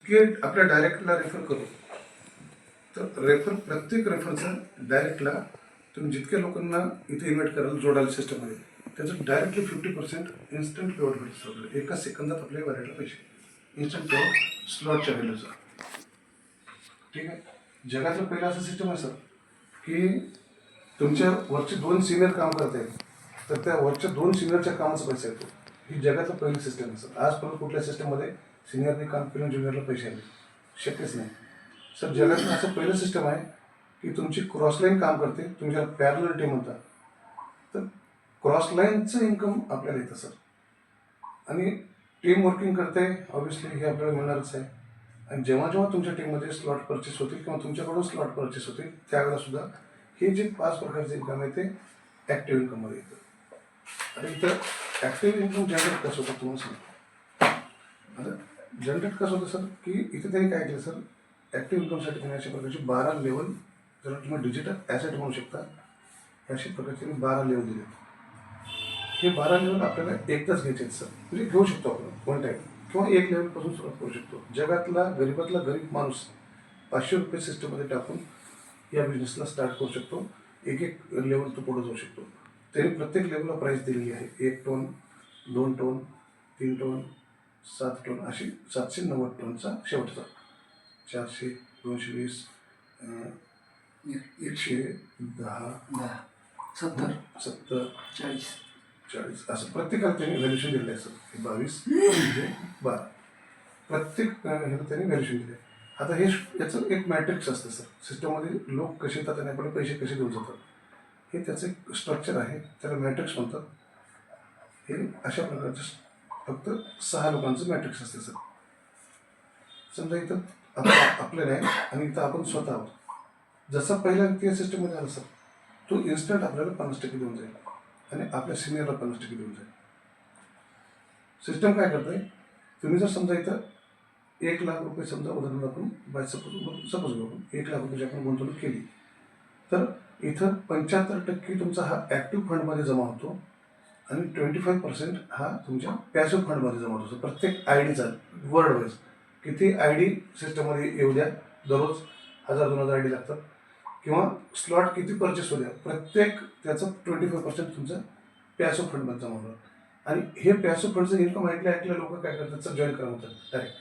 की आपल्या डायरेक्टला रेफर करू, तर प्रत्येक रेफरन्सचा डायरेक्टला तुम्ही जितक्या लोकांना इथे इन्व्हाइट कराल जोडाल सिस्टममध्ये, त्याचं डायरेक्टली 50% इन्स्टंट पेआउट भेटतं. एका सेकंदात आपल्या व्हॅलेटला पैसे इन्स्टंट पेआउट स्लॉटच्या व्हॅल्यूचा. ठीक आहे. जगातलं पहिलं असं सिस्टम आहे सर की तुमच्या वरचे 2 सिनियर काम करत आहेत, तर त्या वरच्या 2 सिनियरच्या कामाचा पैसा येतो. ही जगातलं पहिलं सिस्टम आहे सर. आजपर्यंत कुठल्या सिस्टममध्ये सिनियरने काम केलं ज्युनियरला पैसे आले शक्यच नाही सर. जगातलं असं पहिलं सिस्टम आहे की तुमची क्रॉसलाईन काम करते, तुमच्या पॅरलल टीम म्हणतात, तर क्रॉसलाईनचं इन्कम आपल्याला येतं सर. आणि टीम वर्किंग करते ऑब्व्हियसली हे आपल्याला मिळणारच आहे. आणि जेव्हा जेव्हा तुमच्या टीममध्ये स्लॉट परचेस होतील किंवा तुमच्याकडून स्लॉट परचेस होतील त्यावेळेला सुद्धा हे जे 5 प्रकारचे इन्कम आहे ते ॲक्टिव्ह इन्कममध्ये येतं. आणि इथं ॲक्टिव्ह इन्कम जनरेट कसं होतं तुम्हाला सांगतो. आता जनरेट कसं होतं सर की इथे त्यांनी काय केलं सर, ॲक्टिव्ह इन्कमसाठी त्यांनी अशा प्रकारचे 12 लेवल, ज्याला तुम्ही डिजिटल ॲसेट म्हणू शकता, अशा प्रकारचे 12 लेवल दिले. हे 12 लेवल आपल्याला एकदाच घ्यायचे आहेत सर. म्हणजे घेऊ शकतो आपण वन टाईम किंवा एक लेवलपासून सुरुवात करू शकतो. जगातला गरीबातला गरीब माणूस 500 रुपये सिस्टममध्ये टाकून या बिझनेसला स्टार्ट करू शकतो. एक एक लेवल तो पुढे जाऊ शकतो. त्यांनी प्रत्येक लेवलला प्राईस दिलेली आहे. 1 टन, 2 टन, 3 टन, 7 टन, अशी 790 टनचा शेवटचा. 400, 220, 110, 70, 70, 40 असं प्रत्येकाला त्यांनी व्हॅल्युएशन दिलेलं आहे सर. 22 म्हणजे 12 प्रत्येक ह्याला त्यांनी व्हॅल्युएशन दिले. आता हे याचं एक मॅट्रिक्स असतं सर. सिस्टममध्ये लोक कसे येतात आणि आपल्याला पैसे कसे देऊन जातात हे त्याचं एक स्ट्रक्चर आहे, त्याला मॅट्रिक्स म्हणतात. हे अशा प्रकारचं फक्त 6 लोकांचं मॅट्रिक्स असते सर. समजा इथं आपल्याला आहे आणि इथं आपण स्वतः आहोत. जसा पहिला व्यक्ती या सिस्टममध्ये आला सर, तो इन्स्टंट आपल्याला 50% देऊन जाईल आणि आपल्या सिनियरला 50% देऊन जाईल. सिस्टम काय करते, तुम्ही जर समजा इथं 1 लाख रुपये समजा उदाहरण आपण सपोज घेऊ, 1 लाख रुपयाची आपण गुंतवणूक केली, तर इथं 75% तुमचा हा ॲक्टिव्ह फंडमध्ये जमा होतो आणि 25% हा तुमच्या पॅसिव्ह फंडमध्ये जमा होतो. प्रत्येक आय डीचा वर्ड वाईज किती आय डी सिस्टममध्ये येऊ द्या, दररोज 1000-2000 आय डी लागतात, किंवा स्लॉट किती परचेस होऊ द्या, प्रत्येक त्याचं 25% तुमचं पॅसिव्ह फंडमध्ये जमा होतं. आणि हे पॅसिव्ह फंडचं इन्कम ऐकल्या लोक काय करतात सर, जॉईन करा म्हणतात डायरेक्ट.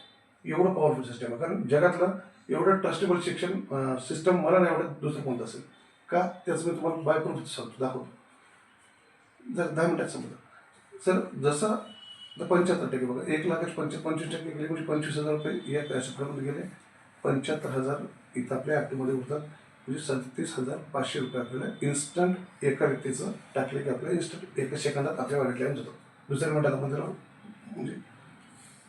एवढं पॉवरफुल सिस्टम आहे. कारण जगातलं एवढं ट्रस्टेबल शिक्षण सिस्टम मला नाही आवडत दुसरं कोणतं असेल का, त्याचं मी तुम्हाला बाय प्रूफ सांगतो, दाखवतो. जर 10 मिनिटात समजा सर, जसं 75% बघा, 1 लाखाचे 25% गेले म्हणजे 25,000 रुपये या पॅसिव्ह फंडमध्ये गेले. 75,000 इथं आपल्या ॲक्टिव्हमध्ये उरतात, म्हणजे 37,500 रुपये आपल्याला इन्स्टंट एका व्यक्तीचं टाकले की आपल्याला इन्स्टंट एका सेकंदात आपल्या वॅलेटला येऊन जातो. दुसऱ्या मिनिटात आपण त्याला म्हणजे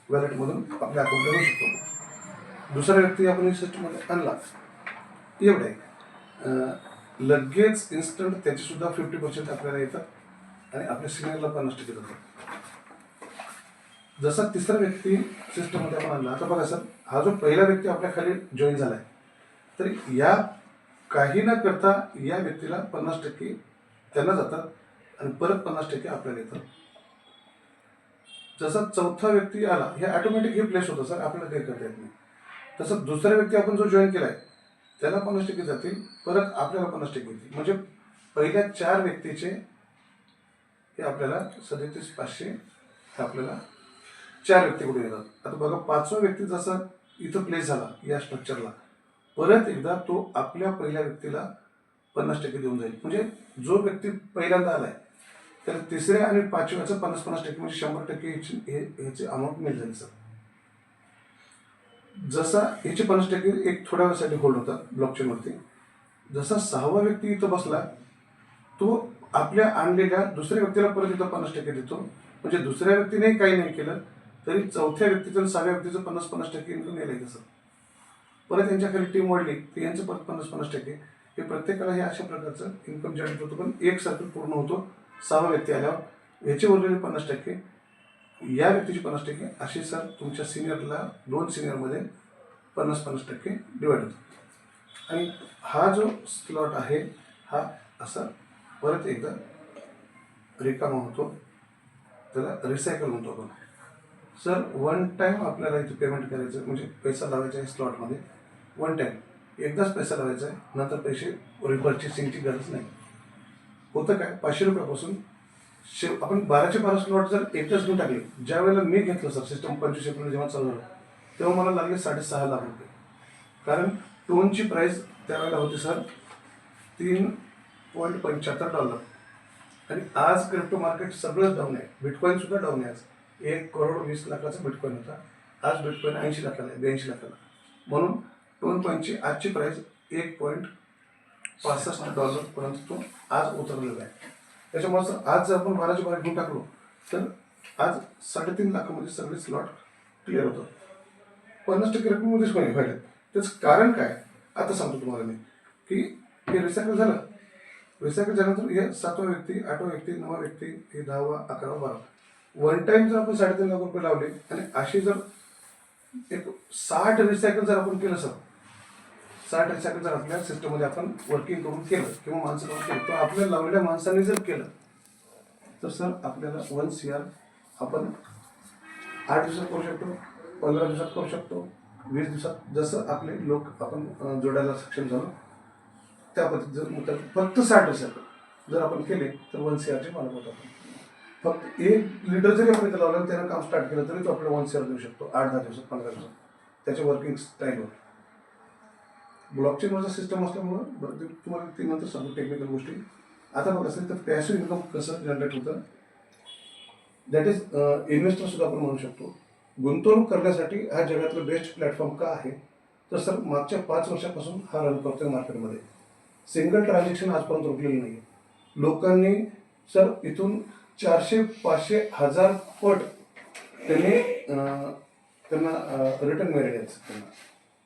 वॅलेटमधून आपल्या अकाउंटला येऊ शकतो. दुसरा व्यक्ती आपण सिस्टममध्ये आणला, एवढं आहे, लगेच इन्स्टंट त्याचीसुद्धा 50% आपल्याला येतात आणि आपल्या सिनियरला 50% देतात. जसा तिसरा व्यक्ती सिस्टममध्ये आपण आणला, आता बघा सर, हा जो पहिला व्यक्ती आपल्या खाली जॉईन झाला आहे, तर या काही न करता या व्यक्तीला 50% त्यांना जातात आणि परत 50% आपल्याला येतात. जसा चौथा व्यक्ती आला, हे ऑटोमॅटिक हे प्लेस होतं सर, आपल्याला काही करता येत नाही. तसं दुसरा व्यक्ती आपण जो जॉईन केला आहे त्याला 50% जातील, परत आपल्याला 50% येतील. म्हणजे पहिल्या 4 व्यक्तीचे हे आपल्याला 37,500 हे आपल्याला 4 व्यक्तीकडून येतात. आता बघा, 5वा व्यक्ती जसा इथं प्लेस झाला या स्ट्रक्चरला, परत एकदा तो आपल्या पहिल्या व्यक्तीला 50% देऊन जाईल. म्हणजे जो व्यक्ती पहिल्यांदा आलाय त्याला तिसऱ्या आणि 5व्याचं 50% म्हणजे 100% ह्याची अमाऊंट मिळेल जाईल सर. जसा ह्याचे 50% एक थोड्या वेळासाठी होल्ड होतात ब्लॉकचेनवरती. जसा 6वा व्यक्ती इथं बसला, तो आपल्या आणलेल्या दुसऱ्या व्यक्तीला परत इथं 50% देतो. म्हणजे दुसऱ्या व्यक्तीने काही नाही केलं तरी चौथ्या व्यक्तीचं आणि 6व्या व्यक्तीचं 50% इन्कम यायला येतं सर. परत यांच्या खाली टीम वाढली तर यांचं परत 50% हे प्रत्येकाला हे अशा प्रकारचं इन्कम जनरेट होतं. पण एक सर्कल पूर्ण होतो 6वा व्यक्ती आल्यावर. याचे उरलेले 50%, या व्यक्तीचे 50%, असे सर तुमच्या सिनियरला 2 सिनियरमध्ये 50% डिवाइड होतो. आणि हा जो स्लॉट आहे हा असा परत एकदा रिकामा होतो, त्याला रिसायकल म्हणतो आपण. सर वन टाइम आपल्याला इथे पेमेंट करायचं म्हणजे पैसा लावायचा आहे स्लॉटमध्ये वन टाइम एकदाच पैसा लावायचा आहे नंतर पैसे रिपर्चेसिंगची गरज नाही. होतं काय 500 रुपयापासून आपण 12 स्लॉट जर एकदाच घेऊन टाकले ज्या वेळेला मी घेतलं सर सिस्टम 25 एप्रिल जेव्हा चालू झालं तेव्हा मला लागले 6.5 लाख रुपये. कारण टोनची प्राईस त्यावेळेला होती सर $3.75 आणि आज क्रिप्टो मार्केट सगळंच डाऊन आहे. बिटकॉईन सुद्धा डाऊन आहे. आज 1,20,00,000चा बिटकॉईन होता. आज बिटकॉईन 80 लाखाला आहे 82 लाखाला. म्हणून टोन कॉईनची आजची प्राईस $1.65 पर्यंत तो आज उतरलेला आहे. त्याच्यामुळे सर आज जर आपण 12च्या बाहेर घेऊन टाकलो तर आज 3.5 लाखामध्ये सगळे स्लॉट क्लिअर होतं. 50% रकमेमध्येच कोणी व्हायला. त्याचं कारण काय आता सांगतो तुम्हाला मी की हे रिसायकल झालं. रिसायकल झाल्यानंतर हे 7वा व्यक्ती 8वा व्यक्ती 9वा व्यक्ती हे 10वा 11वा 12वा वन टाइम जर आपण 3.5 लाख रुपये लावले आणि अशी जर एक 60 रिसायकल जर आपण केलं सर 60 रिसायकल जर आपल्या सिस्टममध्ये आपण वर्किंग करून केलं किंवा माणसं करून केलं तर आपल्या लावलेल्या माणसांनी जर केलं तर सर आपल्याला 1 CR आपण 8 दिवसात करू शकतो 15 दिवसात करू शकतो 20 दिवसात जसं आपले लोक आपण जोडायला सक्षम झालो त्या पद्धतीत जर फक्त 60 रिसायकल जर आपण केले तर 1 CRचे मालक होतो आपण. फक्त 1 लिटर जरी आपण इथं लावलं त्यानं काम स्टार्ट केलं तरी तो आपल्याला 1 CR देऊ शकतो 8-10 दिवसात 15 दिवसात त्याच्या वर्किंग स्टाईलवर. ब्लॉकचेनवरचा सिस्टम असल्यामुळं तुम्हाला ती नंतर सांगतो टेक्निकल गोष्टी. आता बघा असेल तर पॅसिव्ह इन्कम कसं जनरेट होतं दॅट इज इन्व्हेस्टर सुद्धा आपण म्हणू शकतो. गुंतवणूक करण्यासाठी हा जगातला बेस्ट प्लॅटफॉर्म का आहे तर सर मागच्या 5 वर्षापासून हा रन करतोय मार्केटमध्ये. सिंगल ट्रान्झॅक्शन आजपर्यंत रोखलेलं नाही. लोकांनी सर इथून 400-500,000 पट त्यांना रिटर्न मिळाले आहेत. त्यांना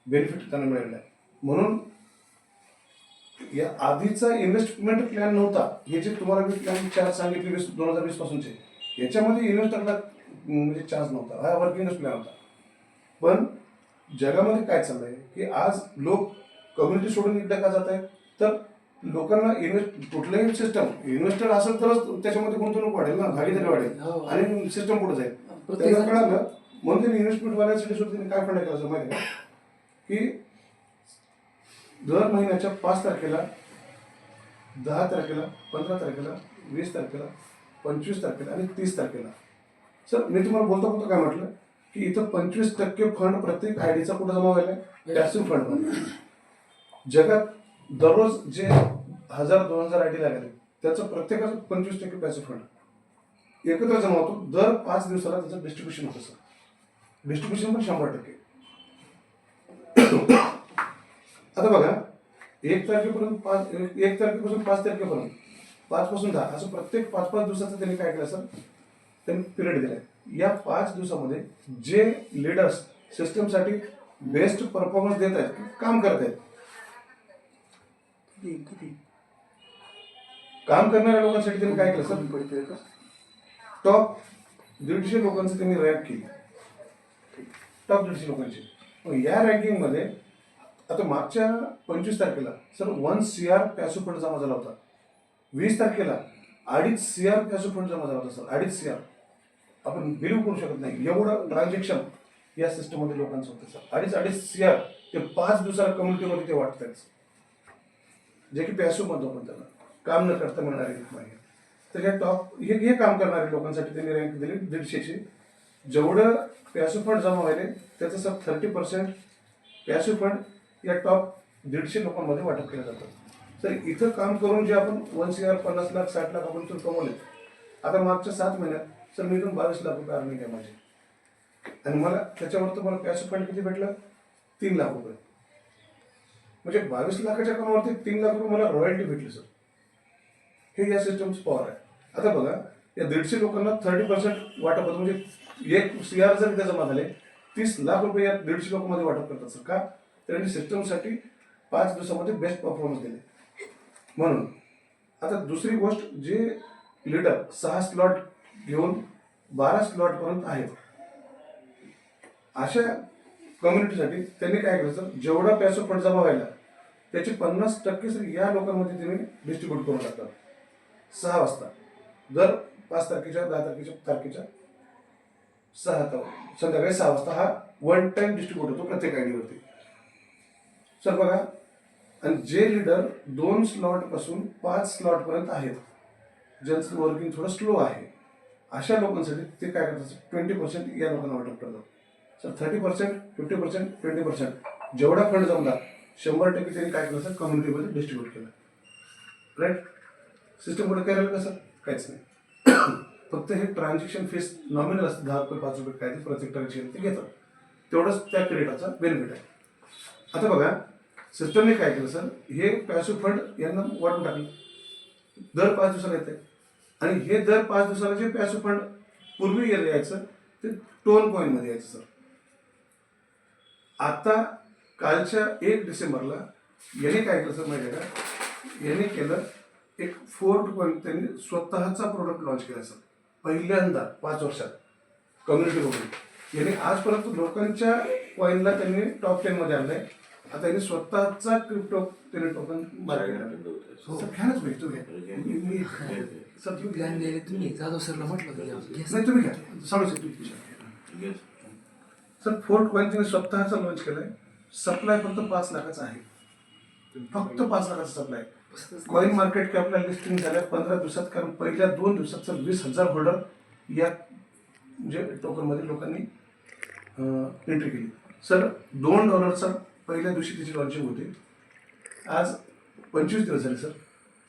बेनिफिट त्यांना मिळालेला आहे. म्हणून या आधीचा इन्व्हेस्टमेंट प्लॅन नव्हता. हे जे तुम्हाला मी प्लॅन 4 सांगितले 2020 पासूनचे याच्यामध्ये इन्व्हेस्टरला म्हणजे चान्स नव्हता. हा वर्किंगच प्लॅन होता. पण जगामध्ये काय चाललंय की आज लोक कम्युनिटी सोडून इकडे का जात आहेत तर लोकांना कुठलंही सिस्टम इन्व्हेस्टर असेल तरच त्याच्यामध्ये गुंतवणूक वाढेल ना भागीदारी वाढेल आणि सिस्टम पुढे जाईल. त्यांना कळालं म्हणून त्यांनी इन्व्हेस्टमेंट वाढण्यासाठी सुद्धा त्यांनी काय फंड केलं माहिती आहे की दर महिन्याच्या 5 तारखेला 10 तारखेला 15 तारखेला 20 तारखेला 25 तारखेला आणि 30 तारखेला सर मी तुम्हाला बोलता काय म्हटलं की इथं 25% फंड प्रत्येक आयडीचा कुठं जमा व्हायला पॅसिव्ह फंड. जगात दररोज जे 1000-2000 आयडी लागले त्याचं प्रत्येकाचं 25% पॅसिव्ह फंड एकत्र जमा होतो. दर 5 दिवसाला त्याचं डिस्ट्रीब्युशन होतं सर. डिस्ट्रीब्युशन पण 100%. आता बघा 1 तारखेपासून 5 तारखेपर्यंत 5 पासून 10 असं प्रत्येक 5-5 दिवसाचं त्यांनी काय केलं सर त्यांनी पिरियड दिलाय. या 5 दिवसामध्ये जे लीडर्स सिस्टमसाठी बेस्ट परफॉर्मन्स देत आहेत काम करत आहेत काम करणाऱ्या लोकांसाठी त्यांनी काय केलं सर टॉप 150 लोकांचं त्यांनी रँक केली. टॉप 150 लोकांची. मग या रँकिंगमध्ये आता मागच्या 25 तारखेला सर 1 CR पॅसिव्ह फंड जमा झाला होता. 20 तारखेला 2.5 CR पॅसिव्ह फंड जमा झाला होता सर. 2.5 CR आपण बिलीव्ह करू शकत नाही एवढं ट्रान्झॅक्शन या सिस्टममध्ये लोकांचं होतं सर. 2.5 CR ते 5 दिवसाला कम्युनिटीमध्ये ते वाटत आहेत जे की पॅसिव्ह म्हणतो आपण त्याला काम न करता मिळणारे माहिती. तर या टॉप हे काम करणाऱ्या लोकांसाठी त्यांनी रँक दिली 150ची. जेवढं पॅसिव्ह फंड जमा व्हायले त्याचं सर 30% पॅसिव्ह फंड या टॉप 150 लोकांमध्ये वाटप केलं जातं. तर इथं काम करून जे आपण 1 CR 50 लाख 60 लाख आपण इथून कमवले आता मागच्या 7 महिन्यात सर मी इथून 22 लाख रुपये अर्निंग आहे माझी. आणि मला त्याच्यावर तर मला पॅसिव्ह फंड किती भेटलं 3 लाख रुपये. म्हणजे 22 लाखाच्या कामावरती 3 लाख रुपये मला रॉयल्टी भेटली सर. हे या सिस्टमचं पॉवर आहे. आता बघा या 150 लोकांना 30% वाटप होतं. म्हणजे 1 CR जर इथे जमा झाले 30 लाख रुपये या 150 लोकांमध्ये वाटप करतात सर. का त्यांनी सिस्टमसाठी 5 दिवसामध्ये बेस्ट परफॉर्मन्स दिले. म्हणून आता दुसरी गोष्ट जे लीडर 6 स्लॉट घेऊन 12 स्लॉटपर्यंत आहेत अशा कम्युनिटीसाठी त्यांनी काय केलं सर जेवढा पॅसिव्ह फंड जमा व्हायला त्याचे 50% सर या लोकांमध्ये त्यांनी डिस्ट्रीब्यूट करून टाकतात 6 वाजता दर 5 तारखेच्या 10 तारखेच्या संध्याकाळी 6 वाजता हा वन टाइम डिस्ट्रीब्यूट होतो प्रत्येक आय डीवरती. सर बघा, आणि जे लीडर 2 स्लॉटपासून 5 स्लॉटपर्यंत आहेत, ज्यांचं वर्किंग थोडं स्लो आहे, अशा लोकांसाठी ते काय करतात, 20% या लोकांना वाटप करतात. सर 30%, 50%, 20% जेवढा फंड जमला 100% त्यांनी काय केलं सर, कम्युनिटीमध्ये डिस्ट्रीब्यूट केलं. राईट. सिस्टम कुठे करायला कसं काहीच नाही. फक्त हे ट्रान्झॅक्शन फीस नॉमिनल असतं, 10 रुपये 5 रुपये काय ते प्रत्येक ट्रान्झॅक्शन ते घेतात, तेवढंच त्या क्रेडिटचा बेनिफिट आहे. आता बघा, सिस्टमने काय केलं सर, हे पॅसिव्ह फंड यांना वाटून टाकलं, दर 5 दिवसाला येते. आणि हे दर 5 दिवसाला जे पॅसिव्ह फंड पूर्वी यायचं ते टोन कॉईनमध्ये यायचं सर. आता कालच्या 1 डिसेंबरला याने काय केलं सर माहिती आहे का, याने केलं एक फोर्ट कॉईन, त्यांनी स्वतःचा प्रोडक्ट लॉन्च केला सर, पहिल्यांदा 5 वर्षात कम्युनिटी बघून. याने आजपर्यंत लोकांच्या कॉईनला त्यांनी टॉप 10 मध्ये आणलंय. आता यांनी स्वतःचा क्रिप्टो त्यांनी टोकन मार्केट आणलं. सर घ्याच पाहिजे, तुम्ही सर तुम्ही प्लॅन द्यायला तुम्ही जाधव सरला म्हटलं होतं नाही, तुम्ही घ्या, समजलं. सर फोर्ट कॉईन त्यांनी स्वतःचा लॉन्च केलाय. सप्लाय फक्त 5 लाखाचा आहे, फक्त 5 लाखाचा सप्लाय. कॉईन मार्केट कॅपला लिस्टिंग झाल्या 15 दिवसात, कारण पहिल्या 2 दिवसात सर 20,000 होल्डर या म्हणजे टोकनमध्ये लोकांनी एंट्री केली. सर $2 पहिल्या दिवशी त्याची लॉन्चिंग होते. आज 25 दिवस झाले सर.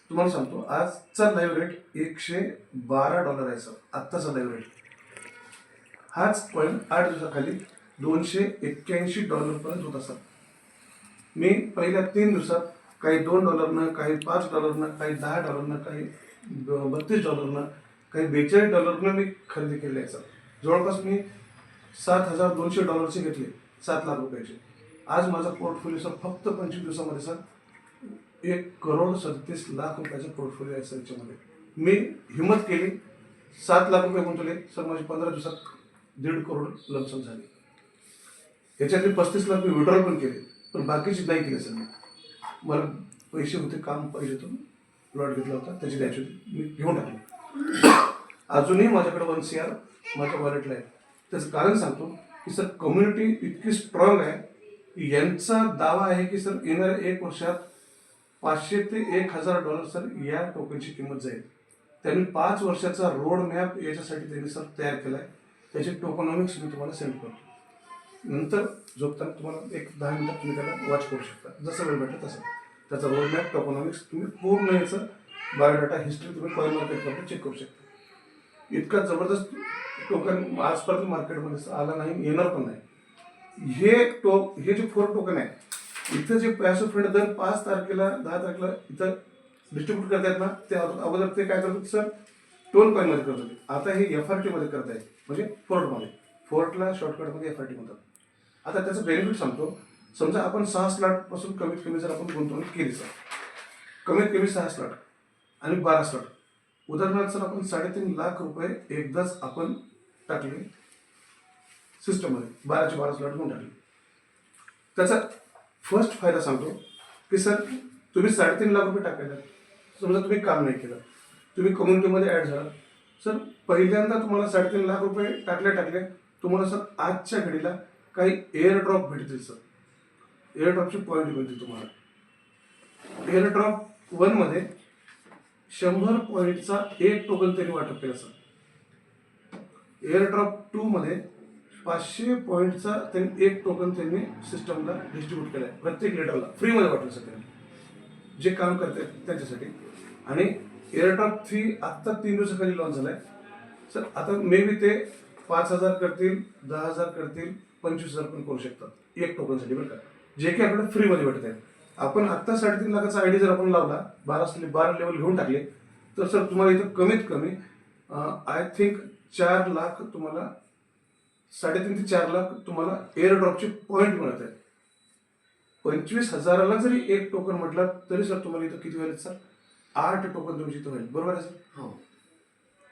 तुम्हाला सांगतो, आजचा लाईव्ह रेट $112 आहे सर, आत्ताचा लाईव्ह रेट. हाच कॉईन 8 दिवसाखाली $281 पर्यंत होता सर. मी पहिल्या 3 दिवसात काही $2, काही $5, काही $10, काही $32, काही $42 मी खरेदी केली आहे सर. जवळपास मी $7,200 घेतले, 7 लाख रुपयाचे. आज माझा पोर्टफोलिओ सर फक्त 25 दिवसामध्ये सर $1,37 रुपयाचा पोर्टफोलिओ आहे सर. याच्यामध्ये मी हिंमत केली, 7 लाख रुपये गुंतवले सर, माझी 15 दिवसात 1.5 करोड लमसम झाली. याच्यातले 35 लाख मी विड्रॉल पण केले, पण बाकीची नाही केले सर. मला पैसे होते, काम पाहिजे होतं, प्लॉट घेतला होता, त्याची द्यायची होती, मी घेऊन टाकले. अजूनही माझ्याकडे 1 CR माझ्या वॉलेटला आहे. त्याचं कारण सांगतो की सर कम्युनिटी इतकी स्ट्रॉंग आहे की यांचा दावा आहे की सर येणाऱ्या 1 वर्षात $500 ते $1,000 सर या टोकनची किंमत जाईल. त्यांनी 5 वर्षाचा रोड मॅप याच्यासाठी त्यांनी सर तयार केला आहे. त्याचे टोकॉनॉमिक्स मी तुम्हाला सेंड करतो. नंतर झोपताना तुम्हाला 1-10 मिनिटात तुम्ही त्याला वॉच करू शकता, जसं वेळ भेटलं तसं. त्याचा रोड मॅप, टोकॉनॉमिक्स, तुम्ही पूर्ण याचं बायोडाटा हिस्ट्री तुम्ही कॉइन मार्केटमध्ये चेक करू शकता. इतका जबरदस्त टोकन आजपर्यंत मार्केटमध्ये आला नाही, येणार पण नाही. हे जे 4 टोकन आहे, इथं जे पॅसिव्ह फंड दर 5 तारखेला 10 तारखेला इथं डिस्ट्रीब्यूट करतायत ना, ते अगोदर ते काय करतात सर, टोन कॉईनमध्ये करत होते. आता हे FRT मध्ये करत आहेत, म्हणजे फोर्टमध्ये. फोर्टला शॉर्टकटमध्ये FRT म्हणतात. आता त्याचं बेनिफिट सांगतो. समजा आपण 6 स्लॉटपासून कमीत कमी जर आपण गुंतवणूक केली सर, कमीत कमी 6 स्लॉट आणि 12 स्लॉट, उदाहरणार्थ सर आपण 3.5 लाख रुपये एकदाच आपण टाकले सिस्टममध्ये, 12चे 12 स्लॉट घेऊन टाकले. त्याचा फर्स्ट फायदा सांगतो की सर तुम्ही 3.5 लाख रुपये टाकायला, समजा तुम्ही काम नाही केलं, तुम्ही कम्युनिटीमध्ये ॲड झाला सर, पहिल्यांदा तुम्हाला 3.5 लाख रुपये टाकले तुम्हाला सर आजच्या घडीला काही एअरड्रॉप भेटतील सर. एअरड्रॉपची पॉईंट मिळतील तुम्हाला. एअरड्रॉप 1 मध्ये 100 पॉईंटचा 1 टोकन त्यांनी वाटप केलं सर. एअरड्रॉप 2 मध्ये 500 पॉईंटचा त्यांनी 1 टोकन त्यांनी सिस्टमला डिस्ट्रीब्यूट केलाय, प्रत्येक लीडरला फ्रीमध्ये वाटलं सर त्यांनी, जे काम करतात त्यांच्यासाठी. आणि एअरड्रॉप 3 आत्ता 3 दिवसाखाली लॉन्च झालाय सर. आता मे बी ते 5,000 करतील, 10,000 करतील, 25,000 पण करू शकतात 1 टोकनसाठी, बरं का, जे की आपल्याला फ्रीमध्ये वाटत आहे. आपण आत्ता 3.5 लाखाचा आयडी जर आपण लावला, 12 लेवल घेऊन टाकले, तर सर तुम्हाला इथं कमीत कमी आय थिंक 4 लाख तुम्हाला, 3.5 ते 4 लाख तुम्हाला एअरड्रॉपचे पॉईंट मिळत आहेत. 25,000ला जरी 1 टोकन म्हटलं तरी सर तुम्हाला इथं किती व्हायला सर, 8 टोकन तुमची इथं होईल, बरोबर आहे सर? हो,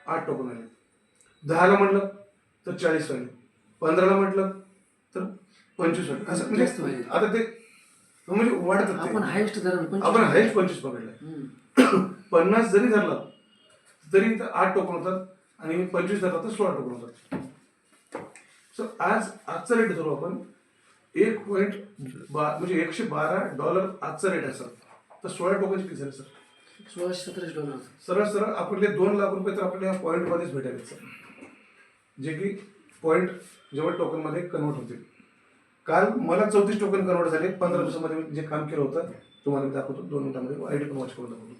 8 टोकन आले. 10ला म्हटलं तर 40 व्हायले, 15ला म्हटलं तर 25 व्हायले, असं जास्त म्हणजे व्हायले. आता ते म्हणजे वाढत आपण हायेस्ट धरण आपण हायस्ट 25 पकडलाय. 50 जरी धरला तरी इथं 8 टोकन होतात, आणि 25 धरला तर 16 टोकन होतात. सर आजचा रेट धरू आपण 1 म्हणजे $112 आजचा रेट आहे सर. तर 16 टोकनचे किती झाले सर? $1617 सरळ सरळ आपले ₹2,00,000 तर आपल्याला या पॉईंटमध्येच भेटायचे सर, जे की पॉईंट जेव्हा टोकनमध्ये कन्वर्ट होतील. काल मला 34 टोकन कन्वर्ट झाले 15 दिवसामध्ये. जे काम केलं होतं तुम्हाला मी दाखवतो 2 मिनिटांमध्ये आयडी पण वॉच करून दाखवतो.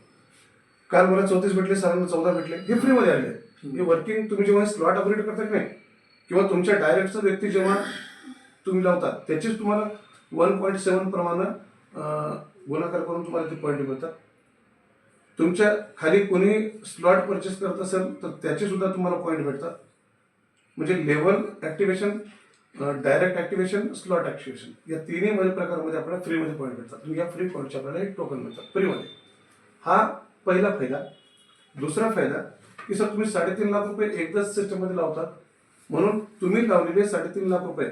काल मला 34 भेटले, सरांना 14 भेटले. हे फ्रीमध्ये आले. हे वर्किंग तुम्ही जेव्हा स्लॉट ऑपरेट करता की नाही, किंवा तुमच्या डायरेक्टचा व्यक्ती जेव्हा तुम्ही लावतात त्याचीच तुम्हाला 1.7 प्रमाणे गुणाकार करून तुम्हाला ते पॉईंट मिळतात. तुमच्या खाली कोणी स्लॉट परचेस करत असेल तर त्याचे सुद्धा तुम्हाला पॉईंट भेटतात. म्हणजे level activation, direct activation, slot activation या तिन्ही प्रकारामध्ये आपल्याला फ्रीमध्ये पॉईंट भेटतात. आणि या फ्री पॉईंटचे आपल्याला एक टोकन मिळतात फ्रीमध्ये. हा पहिला फायदा. दुसरा फायदा की सर तुम्ही ₹3.5 एकदाच सिस्टममध्ये लावतात, म्हणून तुम्ही लावलेले ₹3.5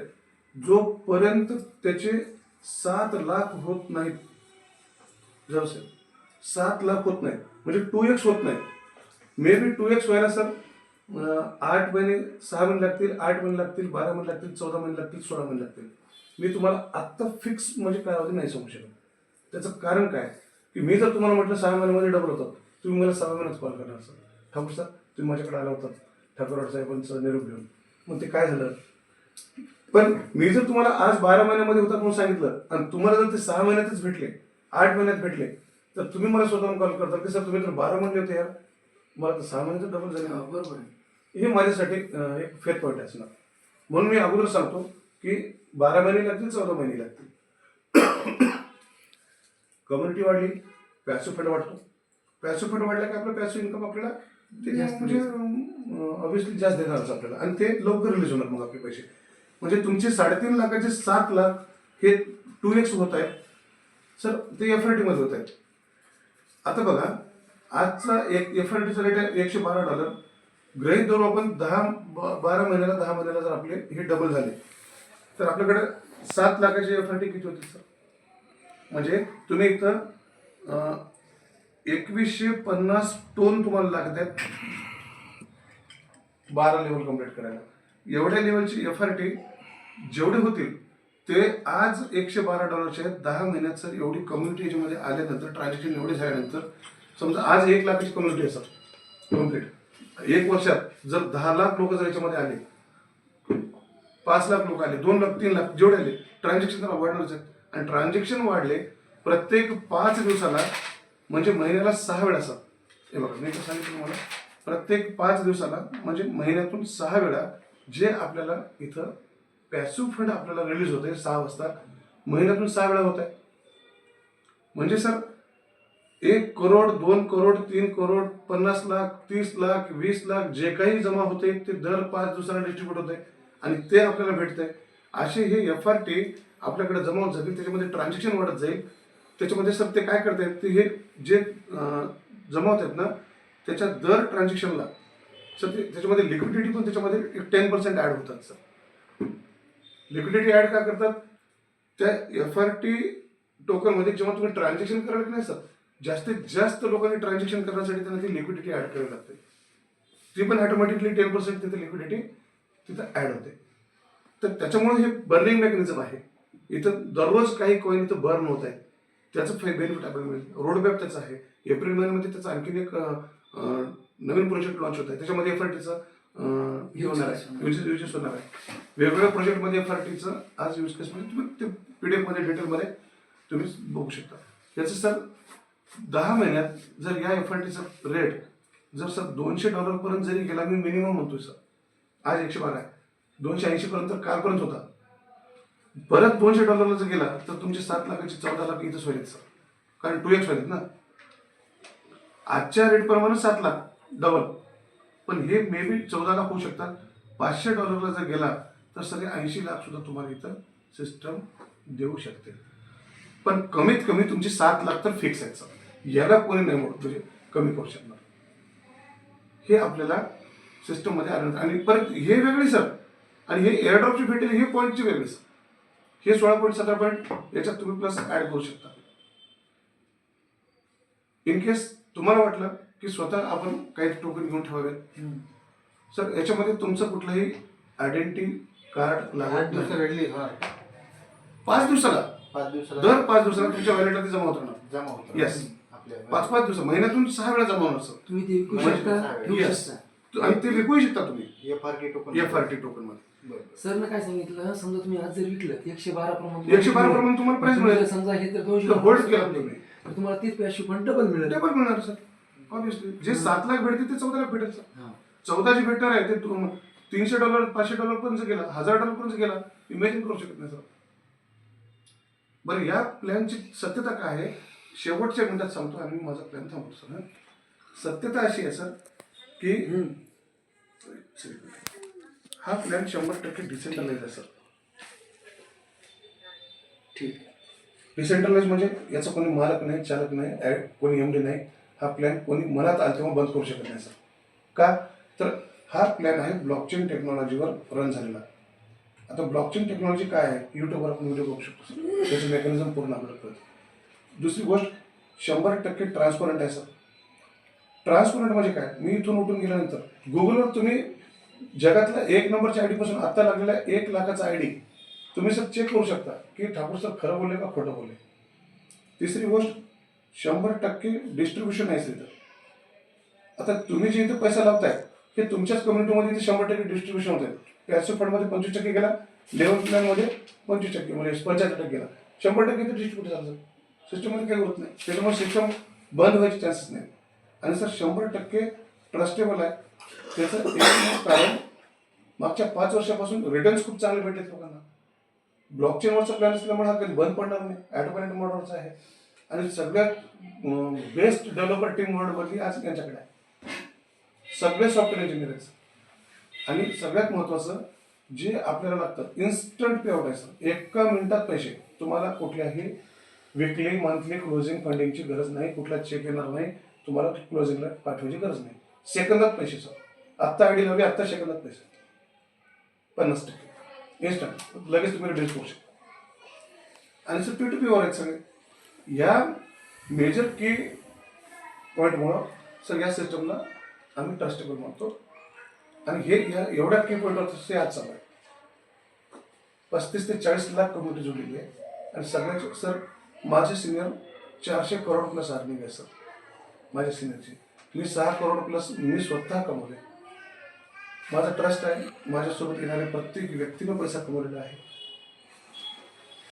जोपर्यंत त्याचे 7 लाख होत नाहीत, जर असेल 7 लाख होत नाही म्हणजे 2x होत नाही. मे बी 2x व्हायला सर 8 महिने 6 महिने लागतील, 8 महिने लागतील, 12 महिने लागतील, 14 महिने लागतील, 16 महिने लागतील. मी तुम्हाला आत्ता फिक्स म्हणजे कालावधी नाही सांगू शकत. त्याचं कारण काय की मी जर तुम्हाला म्हटलं 6 महिन्यामध्ये डबल होतं, तुम्ही मला 6 महिन्यात कॉल करणार सर, ठाकूर सर तुम्ही माझ्याकडे आला होता ठाकूर साहेबांचं निरोप घेऊन. मग ते काय झालं, पण मी जर तुम्हाला आज 12 महिन्यामध्ये होता म्हणून सांगितलं आणि तुम्हाला जर ते 6 महिन्यातच भेटले, 8 महिन्यात भेटले, तर तुम्ही मला स्वतःहून कॉल करता की सर तुम्ही तर 12 म्हणले होते यार, मला तर 6 महिन्याचं डबल झाले. बरोबर आहे. हे माझ्यासाठी एक फेर पॉईंट असणार. म्हणून मी अगोदर सांगतो की 12 महिने लागतील, 14 महिने लागतील. कम्युनिटी वाढली, पॅसिव्ह फंड वाढतो. पॅसिव्ह फंड वाढला की आपलं पॅसिव्ह इन्कम आपल्याला ते म्हणजे ऑब्व्हियसली जास्त देणारच आपल्याला, आणि ते लवकर रिलीज होणार मग आपले पैसे. म्हणजे तुमचे 3.5 लाखाचे 7 लाख हे 2x होत आहे सर, ते FRT मध्ये होत आहेत. आता बघा आजचा एक FRTचा रेट आहे $112. गृहीत धरू आपण 12 महिन्याला जर आपले हे डबल झाले तर आपल्याकडे 7 लाखाचे FRT किती होते सर? म्हणजे तुम्ही इथं 2150 टोन तुम्हाला लागत आहेत 12 लेवल कम्प्लीट करायला. एवढ्या लेवलची FRT जेवढे होतील ते आज $112 आहेत. 10 महिन्यात सर एवढी कम्युनिटी याच्यामध्ये आल्यानंतर, ट्रान्झॅक्शन एवढे झाल्यानंतर, समजा आज 1 लाखाची कम्युनिटी आहे सर कम्प्लीट, 1 वर्षात जर 10 लाख लोक जर याच्यामध्ये आले, 5 लाख लोक आले, 2 लाख, 3 लाख जेवढे आले, ट्रान्झॅक्शन तर वाढणारच आहेत. आणि ट्रान्झॅक्शन वाढले प्रत्येक 5 दिवसाला, म्हणजे महिन्याला 6 वेळा सर. हे बघा मी तर सांगितलं तुम्हाला, प्रत्येक 5 दिवसाला म्हणजे महिन्यातून 6 वेळा जे आपल्याला इथं पॅसिव्ह फंड आपल्याला रिलीज होते 6 वाजता, महिन्यातून 6 वेळा होत आहे. म्हणजे सर 1 करोड, 2 करोड, 3 करोड, 50 लाख, 30 लाख, 20 लाख जे काही जमा होते ते दर 5 दिवसाला डिस्ट्रीब्यूट होते आणि ते आपल्याला भेटतंय. असे हे FRT आपल्याकडे जमा होत जातील, त्याच्यामध्ये ट्रान्झॅक्शन वाढत जाईल. त्याच्यामध्ये सर ते काय करतायत, ते हे जे जमा होत आहेत ना त्याच्या दर ट्रान्झॅक्शनला सर ते त्याच्यामध्ये लिक्विडिटी पण त्याच्यामध्ये 10% ॲड होतात सर. लिक्विडिटी ॲड का करतात, त्या FRT टोकनमध्ये जेव्हा तुम्ही ट्रान्झॅक्शन कराल की नाही सर, जास्तीत जास्त लोकांनी ट्रान्झॅक्शन करण्यासाठी त्यांना ती लिक्विडिटी ॲड करावी लागते. ती पण ऑटोमॅटिकली 10% तिथे लिक्विडिटी तिथं ॲड होते. तर त्याच्यामुळे हे बर्निंग मेकॅनिझम आहे. इथं दररोज काही कॉईन इथं बर्न होत आहे, त्याचं बेनिफिट आपल्याला मिळेल. रोडमॅप त्याचं आहे. एप्रिल महिन्यामध्ये त्याचा आणखीन एक नवीन प्रोजेक्ट लॉन्च होत आहे, त्याच्यामध्ये FRTचं हे होणार आहे, युजेस होणार आहे. वेगवेगळ्या प्रोजेक्टमध्ये FRTचं आज यूज केसमध्ये तुम्ही ते PDF मध्ये डिटेलमध्ये तुम्ही बघू शकता. याचं सर 10 महिन्यात जर या FRTचा रेट जर सर $200 पर्यंत जरी गेला, मी मिनिमम म्हणतोय सर, आज 112 आहे, 280 पर्यंत कालपर्यंत होता, परत $200 जर गेला तर तुमचे 7 लाखाचे 14 लाख इथंच होईल सर, कारण 2x होईल ना. आजच्या रेटप्रमाणे 7 लाख डबल, पण हे मे बी 14 लाख होऊ शकतात. $500 जर गेला तर सगळे 80 लाख सुद्धा तुम्हाला इथं सिस्टम देऊ शकते. पण कमीत कमी तुमचे 7 लाख तर फिक्स आहेत सर, याला कोणी नाही म्हणजे कमी करू शकणार. हे आपल्याला सिस्टममध्ये आल्यानंतर, आणि परत हे वेगळे सर, आणि हे एअरड्रॉपचे भेटेल हे पॉईंटचे वेगळे सर. हे 16.17 पॉईंट याच्यात तुम्ही प्लस ॲड करू शकता. इन केस तुम्हाला वाटलं की स्वतः आपण काही टोकन घेऊन ठेवावेत सर, याच्यामध्ये तुमचं कुठलंही आयडेंटिटी कार्ड 8 लागत दिवसाला नाही. रिलीज होणार. 5 दिवसाला 5 दिवसाला दर 5 दिवसाला तुमच्या वॅलेटला ते जमा होत राहणार. जमा होतं. Yes. आपल्या 5 दिवस महिन्यातून 6 वेळा जमा होणार सर. तुम्ही ते विकू म्हणजे शकता काय? ठेवू Yes. शकता. आणि ते विकूही शकता तुम्ही FRT टोकन. FRT टोकन मध्ये. बरं. सरनं काय सांगितलं, समजा तुम्ही आज जर विकलं 112 प्रमाणे 112 प्रमाणे तुम्हाला प्राइस मिळेल. समजा हे तर 200 तर होल्ड केला तुम्ही तर तुम्हाला 30 पैसे पण डबल मिळेल. डबल मिळणार सर. ऑब्विसली जे 7 लाख भेटते ते 14 लाख भेटेल सर. हा. 14 जे भेटणार आहे ते $300 $500 पर्यंत गेला, $1000 पर्यंत गेला, इमॅजिन करू शकत नाही सर. बरं या प्लॅनची सत्यता काय आहे शेवटच्या मिनिटात सांगतो आणि मी माझा प्लॅन थांबवतो सर. हं. सत्यता अशी आहे सर की हा प्लॅन 100% डिसेंट्रलाइज आहे सर. ठीक. डिसेंट्रलाइज म्हणजे याचा कोणी मालक नाही, चालक नाही, कोणी एमडी नाही. हा प्लॅन कोणी मनात आला तेव्हा बंद करू शकत नाही सर. का तर हा प्लॅन आहे ब्लॉकचेन टेक्नॉलॉजीवर रन झालेला. आता ब्लॉकचेन टेक्नॉलॉजी काय आहे यूट्यूबवर आपण व्हिडिओ बघू शकतो सर. त्याचं मेकॅनिझम पूर्ण आपल्याला कळतं. दुसरी गोष्ट 100% ट्रान्सपरंट आहे सर. ट्रान्सपरंट म्हणजे काय, मी इथून उठून गेल्यानंतर गुगलवर तुम्ही जगातल्या 1 नंबरच्या आयडी पासून आता लागलेल्या 1 लाखाचा आयडी तुम्ही सर चेक करू शकता की ठाकूर सर खरं बोलले का खोटं बोलले. तिसरी गोष्ट 100% डिस्ट्रीब्युशन आहे सर. आता तुम्ही जे इथे पैसा लावताय हे तुमच्याच कम्युनिटीमध्ये इथे 100% डिस्ट्रीब्युशन होत आहे. पॅसिव फंडमध्ये 25% गेला, लेवल प्लॅनमध्ये 25% म्हणजे 75% गेला, 100% इथे डिस्ट्रीब्यूट झालं सर. सिस्टममध्ये काही होत नाही, त्याच्यामुळे सिस्टम बंद व्हायचे चान्सेस नाही. आणि सर 100% ट्रस्टेबल आहे. त्याचं एक कारण मागच्या 5 वर्षापासून रिटर्न्स खूप चांगले भेटलेत लोकांना. ब्लॉकचेनवरचा प्लॅन असल्यामुळे हा कधी बंद पडणार नाही, ॲटोमॅटिक मॉडेलचा आहे. आणि सगळ्यात बेस्ट डेव्हलपर टीम वर्ल्डमधली आज त्यांच्याकडे आहे. सगळे सॉफ्टवेअर इंजिनियर आहेत. आणि सगळ्यात महत्त्वाचं जे आपल्याला लागतं इन्स्टंट पेआउट आहे सर. 1 मिनिटात पैसे. तुम्हाला कुठल्याही विकली मंथली क्लोजिंग फंडिंगची गरज नाही, कुठला चेक येणार नाही, तुम्हाला क्लोजिंगला पाठवायची गरज नाही. सेकंदात पैसे सर. आत्ता आयडी लावली, आत्ता सेकंदात पैसे 50% इन्स्टंट लगेच तुम्ही रिलीज करू शकता. आणि सर P2P वर आहेत सगळे. या मेजर की पॉईंटमुळं सर या सिस्टमला आम्ही ट्रस्टेबल म्हणतो. आणि हे या एवढ्या की पॉईंटवर ते आज चालू आहे. 35 ते 40 लाख कम्युनिटी जोडलेली आहे. आणि सगळ्याचे सर माझे सिनियर 400 करोड प्लस अर्निंग आहे सर. माझ्या सिनियरची मी 6 करोड प्लस मी स्वतः कमवले. माझा ट्रस्ट आहे, माझ्यासोबत येणाऱ्या प्रत्येक व्यक्तीनं पैसा कमवलेला आहे.